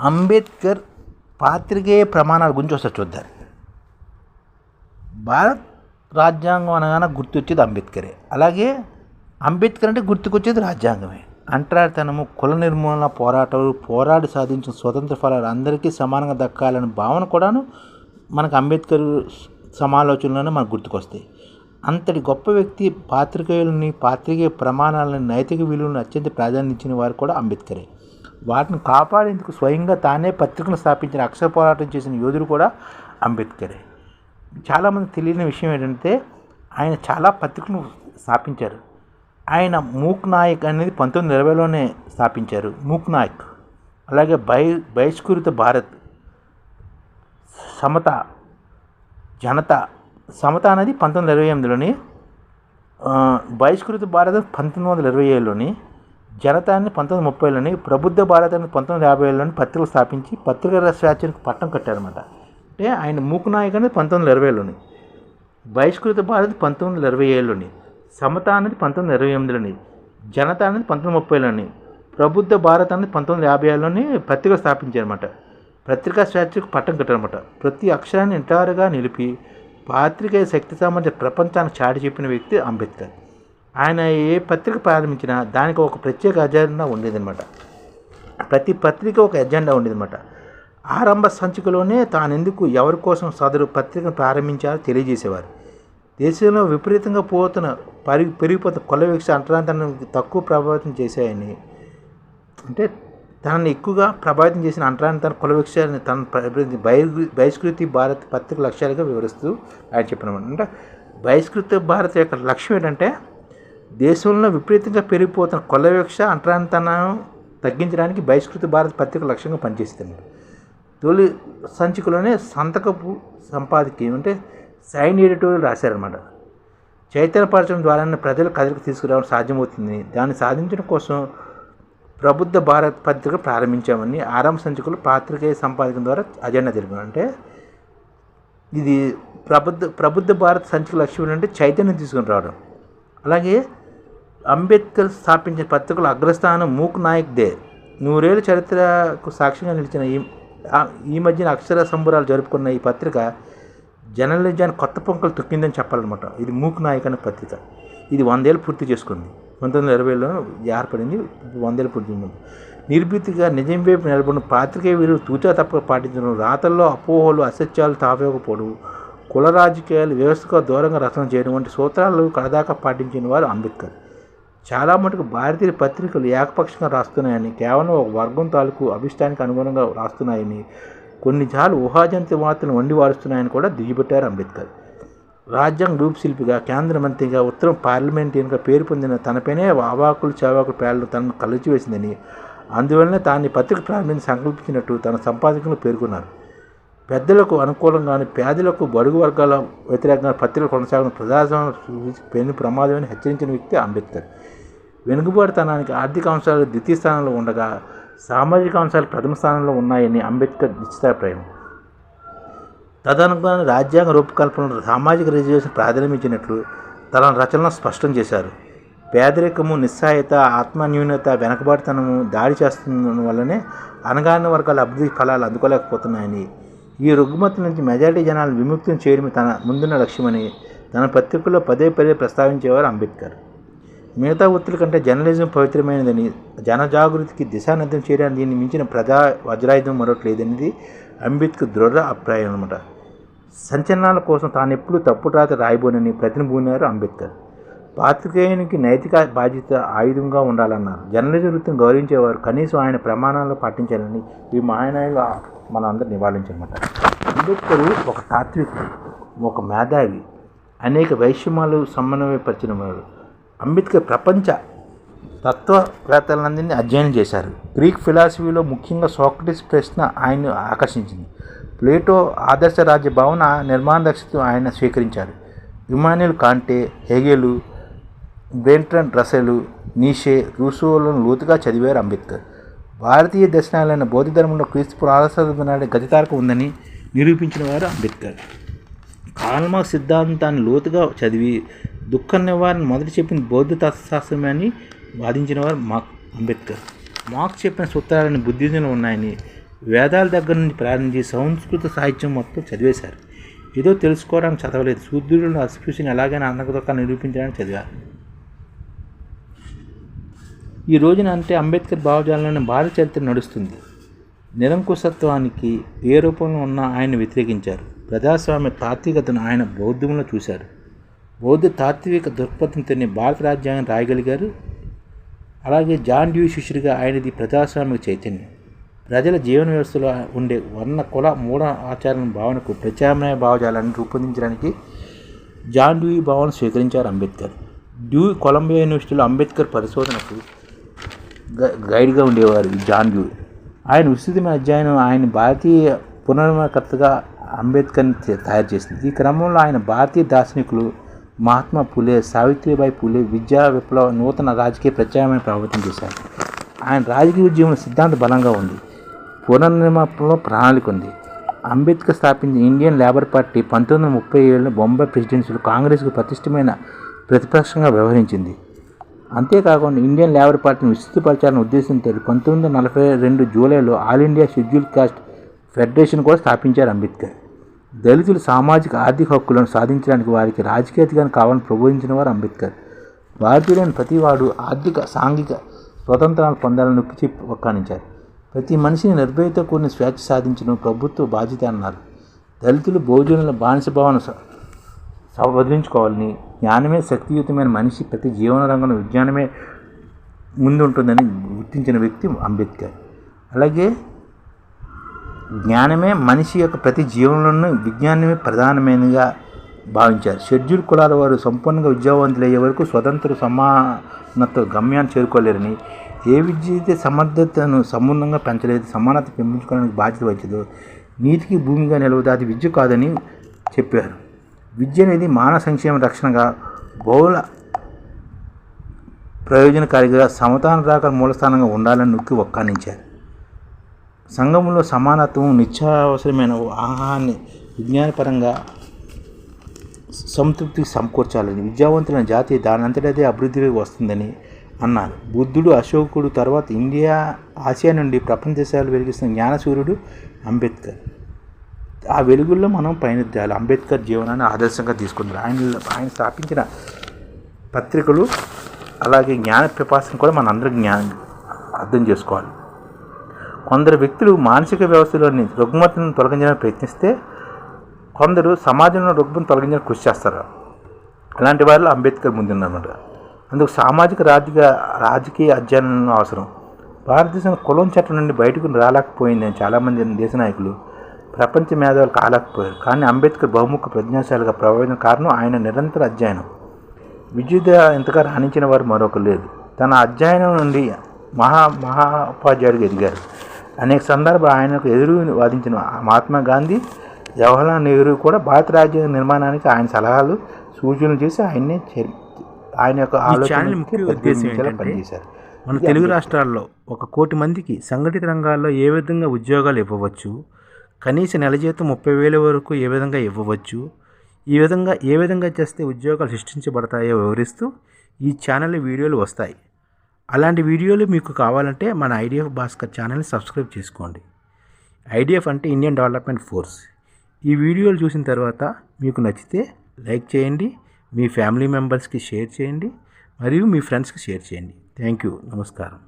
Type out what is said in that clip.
అంబేద్కర్ పాత్రికేయ ప్రమాణాల గురించి ఒకసారి చూద్దాం. భారత్ రాజ్యాంగం అనగానే గుర్తొచ్చేది అంబేద్కరే. అలాగే అంబేద్కర్ అంటే గుర్తుకొచ్చేది రాజ్యాంగమే. అంటరానితనము, కుల నిర్మూలన పోరాటాలు, పోరాడి సాధించిన స్వతంత్ర ఫలాలు అందరికీ సమానంగా దక్కాలనే భావన కూడాను మనకు అంబేద్కర్ సమాలోచనలోనే మనకు గుర్తుకొస్తాయి. అంతటి గొప్ప వ్యక్తి పాత్రికేయులని, పాత్రికేయ ప్రమాణాలని, నైతిక విలువలను అత్యంత ప్రాధాన్యత ఇచ్చిన వారు కూడా అంబేద్కరే. వాటిని కాపాడేందుకు స్వయంగా తానే పత్రికను స్థాపించిన, అక్షర పోరాటం చేసిన యోధుడు కూడా అంబేద్కరే. చాలామంది తెలియని విషయం ఏంటంటే ఆయన చాలా పత్రికలను స్థాపించారు. ఆయన మూక్ నాయక్ అనేది 1920లోనే స్థాపించారు. మూక్ నాయక్. అలాగే బహిష్కృత భారత్, సమత, జనత. సమత అనేది 1928లోని, బహిష్కృత భారత్ 1927లోని, జనత అని 1930లోని, ప్రబుద్ధ భారత్ అని 1950లోని పత్రికలు స్థాపించి పత్రికల స్వేచ్ఛకు పట్టం కట్టారన్నమాట. అంటే ఆయన మూక్ నాయక్ అనేది 1920లోని, బహిష్కృత భారత్ 1927లోని, సమత అనేది 1928లోని, జనత అనేది 1930లోని, ప్రబుద్ధ భారత్ అనేది 1950లోని పత్రికలు స్థాపించారన్నమాట. పత్రికా స్వేచ్ఛకు పట్టం కట్టారన్నమాట. ప్రతి అక్షరాన్ని నిటారుగా నిలిపి పాత్రికేయ శక్తి సామర్థ్య ప్రపంచానికి చాటి చెప్పిన వ్యక్తి అంబేద్కర్. ఆయన ఏ పత్రిక ప్రారంభించినా దానికి ఒక ప్రత్యేక అజెండా ఉండేదన్నమాట. ప్రతి పత్రిక ఒక ఎజెండా ఉండేదన్నమాట. ఆరంభ సంచికలోనే తానెందుకు, ఎవరి కోసం సదరు పత్రికను ప్రారంభించారో తెలియజేసేవారు. దేశంలో విపరీతంగా పెరిగిపోతున్న కుల వివక్ష, అంటరానితనాన్ని తక్కువ ప్రభావితం చేశాయని, అంటే తనని ఎక్కువగా ప్రభావితం చేసిన అంటరానితన, కుల వివక్షని తన బహిష్కృతి భారత్ పత్రిక లక్ష్యాలుగా వివరిస్తూ ఆయన చెప్పినమాట. అంటే బహిష్కృత భారత్ యొక్క లక్ష్యం ఏంటంటే దేశంలో విపరీతంగా పెరిగిపోతున్న కుల వివక్ష, అంటరానితనం తగ్గించడానికి బహిష్కృత భారత్ పత్రిక లక్ష్యంగా పనిచేస్తుంది. తొలి సంచికలోనే సంతకపు సంపాదకీయం అంటే సైన్ ఎడిటోరియల్ రాశారనమాట. చైతన్యపరచడం ద్వారానే ప్రజల కథలకు తీసుకురావడం సాధ్యమవుతుంది. దాన్ని సాధించడం కోసం ప్రబుద్ధ భారత్ పత్రిక ప్రారంభించామని ఆరంభ సంచికలు పాత్రికేయ సంపాదకం ద్వారా అజెండా జరిగింది. అంటే ఇది ప్రబుద్ధ భారత్ సంచిక లక్ష్యం ఏంటంటే చైతన్యం తీసుకుని రావడం. అలాగే అంబేద్కర్ స్థాపించిన పత్రికల అగ్రస్థానం మూక్ నాయక్ దే. 100 ఏళ్ళ చరిత్రకు సాక్ష్యంగా నిలిచిన ఈ మధ్యన అక్షర సంబరాలు జరుపుకున్న ఈ పత్రిక జర్నలిజాన్ని కొత్త పొంకలు తొక్కిందని చెప్పాలన్నమాట. ఇది మూక్ నాయక్ అనే పత్రిక. ఇది 100 ఏళ్ళు పూర్తి చేసుకుంది. 1920లో ఏర్పడింది. 100 ఏళ్ళు పూర్తి చేసుకుంది. నిర్భీతిగా నిజం వైపు నిలబడిన పాత్రికేయ వీరులు తూచా తప్పక పాటించడం, రాతల్లో అపోహలు, అసత్యాలు తావేయకపోవడం, కుల రాజకీయాలు వ్యవస్థకు దూరంగా రచన చేయడం వంటి సూత్రాలు కడదాకా పాటించిన వారు అంబేద్కర్. చాలా మటుకు భారతీయ పత్రికలు ఏకపక్షంగా రాస్తున్నాయని, కేవలం ఒక వర్గం తాలూకు అభిష్టానికి అనుగుణంగా రాస్తున్నాయని, కొన్నిసార్లు ఊహాజనిత వార్తలను వండి వారుస్తున్నాయని కూడా దిగిపెట్టారు అంబేద్కర్. రాజ్యాంగ రూపశిల్పిగా, కేంద్ర మంత్రిగా, ఉత్తరం పార్లమెంటరీగా పేరు పొందిన తనపైనే అవాకులు చవాకులు పేర్లను తనను కలిచివేసిందని, అందువల్లనే తాను పత్రిక ప్రారంభించి సంకల్పించినట్టు తన సంపాదకులు పేర్కొన్నారు. పెద్దలకు అనుకూలంగాను, పేదలకు, బడుగు వర్గాల వ్యతిరేకంగా పత్రికలు కొనసాగిన ప్రజాస్వామ్య పెను ప్రమాదమని హెచ్చరించిన వ్యక్తి అంబేద్కర్. వెనుకబాటుతనానికి ఆర్థిక అంశాలు ద్వితీయ స్థానంలో ఉండగా సామాజిక అంశాలు ప్రథమ స్థానంలో ఉన్నాయని అంబేద్కర్ నిశ్చితాభిప్రాయం. తదనుగుణంగా రాజ్యాంగ రూపకల్పనలో సామాజిక రిజర్వేషన్ ప్రాధాన్యం ఇచ్చినట్లు తన రచనలో స్పష్టం చేశారు. పేదరికము, నిస్సహాయత, ఆత్మన్యూనత, వెనకబాటుతనము దాడి చేస్తున్న వల్లనే అణగారిన వర్గాల అభివృద్ధి ఫలాలు అందుకోలేకపోతున్నాయని, ఈ రుగ్మత నుంచి మెజారిటీ జనాలు విముక్తం చేయడమే తన ముందున్న లక్ష్యమని తన పత్రికల్లో పదే ప్రస్తావించేవారు అంబేద్కర్. మిగతా వృత్తుల కంటే జర్నలిజం పవిత్రమైనదని, జనజాగృతికి దిశానిర్దేశం చేయడానికి దీన్ని మించిన ప్రజా వజ్రాయుధం మరొకటి లేదనేది అంబేద్కర్ దృఢ అభిప్రాయం అన్నమాట. సంచలనాల కోసం తాను ఎప్పుడూ తప్పుడు రాత రాయబోనని ప్రతినబూనారు అంబేద్కర్. పాత్రికేయునికి నైతిక బాధ్యత ఆయుధంగా ఉండాలన్నారు. జర్నలిజం వృత్తిని గౌరవించేవారు కనీసం ఆయన ప్రమాణాలను పాటించాలని ఈ మహానాయులు మనం అందరూ నివాళించనమాట. అంబేద్కర్ ఒక తాత్వికుడు, ఒక మేధావి, అనేక వైషమ్యాలు సమన్వయపరిచిన వాడు. అంబేద్కర్ ప్రపంచ తత్వవేత్తలందరినీ అధ్యయనం చేశారు. గ్రీక్ ఫిలాసఫీలో ముఖ్యంగా సోక్రటీస్ ప్రశ్న ఆయన్ను ఆకర్షించింది. ప్లేటో ఆదర్శ రాజ్య భవన నిర్మాణ దక్షత ఆయన స్వీకరించారు. ఇమాన్యుయల్ కాంటే, హెగెలు, బెర్ట్రాండ్ రస్సెల్, నీషే, రూసోలను లోతుగా చదివారు అంబేద్కర్. భారతీయ దర్శనాలైన బౌద్ధ ధర్మంలో క్రీస్తు నాటి గతితారకం ఉందని నిరూపించిన వారు అంబేద్కర్. కార్ల్ మార్క్స్ సిద్ధాంతాన్ని లోతుగా చదివి దుఃఖ నివారణ మొదటి చెప్పిన బౌద్ధ తత్వశాస్త్రమే అని వాదించిన వారు అంబేద్కర్. మార్క్స్ చెప్పిన సూత్రాలని బుద్ధిజంలో ఉన్నాయని, వేదాల దగ్గర నుంచి ప్రారంభించి సంస్కృత సాహిత్యం మొత్తం చదివేశారు. ఏదో తెలుసుకోవడానికి చదవలేదు. శూద్రులను అస్పృశ్యని ఎలాగైనా అన్నదొక్క నిరూపించడానికి చదివారు. ఈ రోజున అంటే అంబేద్కర్ భావజాలంలోని భారత చరిత్ర నడుస్తుంది. నిరంకుశత్వానికి ఏ రూపంలో ఉన్నా ఆయన వ్యతిరేకించారు. ప్రజాస్వామ్య తాత్వికతను ఆయన బౌద్ధంలో చూశారు. బౌద్ధ తాత్విక దృక్పథంతోనే భారత రాజ్యాంగం రాయగలిగారు. అలాగే జాన్ డ్యూయి శిష్యుడిగా ఆయనది ప్రజాస్వామిక చైతన్యం. ప్రజల జీవన వ్యవస్థలో ఉండే వర్ణ కుల మూఢ ఆచార భావనకు ప్రత్యామ్నాయ భావజాలాన్ని రూపొందించడానికి జాన్ డ్యూయి భావనను స్వీకరించారు అంబేద్కర్. డ్యూయి కొలంబియా యూనివర్సిటీలో అంబేద్కర్ పరిశోధనకు గైడ్గా ఉండేవారు. జాన్ డ్యూయి ఆయన విస్తృతమైన అధ్యయనం ఆయన భారతీయ పునర్కర్తగా అంబేద్కర్ని తయారు చేసింది. ఈ క్రమంలో ఆయన భారతీయ దార్శనికులు మహాత్మా ఫులే, సావిత్రిబాయి ఫులే విద్యా విప్లవ నూతన రాజకీయ ప్రత్యామ్నాయ ప్రభావితం చేశారు. ఆయన రాజకీయ ఉద్యమం సిద్ధాంత బలంగా ఉంది. పునర్నిర్మాణంలో ప్రణాళిక ఉంది. అంబేద్కర్ స్థాపించిన ఇండియన్ లేబర్ పార్టీ 1937లో బొంబాయి ప్రెసిడెన్సీలో కాంగ్రెస్కు ప్రతిష్టమైన ప్రతిపక్షంగా వ్యవహరించింది. అంతేకాకుండా ఇండియన్ లేబర్ పార్టీని విస్తృతపరచాలని ఉద్దేశంతో 1942 జూలైలో all India schedule caste federation కూడా స్థాపించారు అంబేద్కర్. దళితులు సామాజిక ఆర్థిక హక్కులను సాధించడానికి వారికి రాజకీయ అధికారం కావాలని ప్రబోధించిన వారు అంబేద్కర్. భారతీయులైన ప్రతివాడు ఆర్థిక సాంఘిక స్వతంత్రాలు పొందాలని నొక్కి చెప్పి ఒక్కానించారు. ప్రతి మనిషిని నిర్భయతో కూడిన స్వేచ్ఛ సాధించడం ప్రభుత్వ బాధ్యత అన్నారు. దళితులు బహుజనుల బానిస భావన వదిలించుకోవాలని, జ్ఞానమే శక్తియుతమైన మనిషి ప్రతి జీవన రంగంలో విజ్ఞానమే ముందుంటుందని గుర్తించిన వ్యక్తి అంబేద్కర్. అలాగే జ్ఞానమే మనిషి యొక్క ప్రతి జీవనంలోనూ విజ్ఞానమే ప్రధానమైనదిగా భావించారు. షెడ్యూల్ కులాల వారు సంపూర్ణంగా విద్యావంతులయ్యే వరకు స్వతంత్ర సమానత గమ్యాన్ని చేరుకోలేరని, ఏ విద్య అయితే సమర్థతను సంపూర్ణంగా పెంచలేదు, సమానత పెంచుకోవడానికి బాధ్యత వచ్చేదో నీతికి భూమిగా నిలవదు, అది విద్య కాదని చెప్పారు. విద్య అనేది మానవ సంక్షేమ రక్షణగా, బహుళ ప్రయోజనకారిగా, సమతానురాక మూలస్థానంగా ఉండాలని నొక్కి ఒక్కానించారు. సంఘంలో సమానత్వం నిత్యావసరమైన ఆహారాన్ని విజ్ఞానపరంగా సంతృప్తికి సమకూర్చాలని, విద్యావంతులైన జాతి దానంతటదే అభివృద్ధిలోకి వస్తుందని అన్నారు. బుద్ధుడు, అశోకుడు తర్వాత ఆసియా నుండి ప్రపంచ దేశాలు వెలిగిస్తున్న జ్ఞానసూర్యుడు అంబేద్కర్. ఆ వెలుగుల్లో మనం పయనిద్దాలి. అంబేద్కర్ జీవనాన్ని ఆదర్శంగా తీసుకున్నారు. ఆయన స్థాపించిన పత్రికలు అలాగే జ్ఞాన పిపాసను కూడా మన అందరం అర్థం చేసుకోవాలి. కొందరు వ్యక్తులు మానసిక వ్యవస్థలోని రుగ్మతను తొలగించడానికి ప్రయత్నిస్తే కొందరు సమాజంలో రుగ్మతను తొలగించడానికి కృషి చేస్తారు. అలాంటి వారిలో అంబేద్కర్ ముందున్నమాట. అందుకు సామాజిక రాజకీయ అధ్యయనం అవసరం. భారతదేశం కులం చట్టం నుండి బయటకు రాలేకపోయిందని చాలామంది దేశ నాయకులు ప్రపంచ మేధావులు కాలేకపోయారు. కానీ అంబేద్కర్ బహుముఖ ప్రజ్ఞాశాలిగా ప్రభావితం కారణం ఆయన నిరంతర అధ్యయనం. విద్యుత్ ఎంతగా రాణించిన వారు మరొకరు లేదు. తన అధ్యయనం నుండి మహాోపాధ్యాయుడిగా ఎదిగారు. అనేక సందర్భాలు ఆయనకు ఎదురు వాదించిన మహాత్మా గాంధీ, జవహర్లాల్ నెహ్రూ కూడా భారత రాజ్యాంగ నిర్మాణానికి ఆయన సలహాలు సూచనలు చేసి ఆయన యొక్క ఆలోచన పనిచేశారు. మన తెలుగు రాష్ట్రాల్లో 1 కోటి మందికి సంఘటిత రంగాల్లో ఏ విధంగా ఉద్యోగాలు ఇవ్వవచ్చు, కనీస నెల జీతం 30,000 వరకు ఏ విధంగా ఇవ్వవచ్చు, ఏ విధంగా చేస్తే ఉద్యోగాలు సృష్టించబడతాయో వివరిస్తూ ఈ ఛానల్లో వీడియోలు వస్తాయి. అలాంటి వీడియోలు మీకు కావాలంటే మన ఐడిఎఫ్ భాస్కర్ ఛానల్ని సబ్స్క్రైబ్ చేసుకోండి. ఐడిఎఫ్ అంటే ఇండియన్ డెవలప్మెంట్ ఫోర్స్. ఈ వీడియోలు చూసిన తర్వాత మీకు నచ్చితే లైక్ చేయండి, మీ ఫ్యామిలీ మెంబర్స్కి షేర్ చేయండి, మరియు మీ ఫ్రెండ్స్కి షేర్ చేయండి. Thank you. నమస్కారం.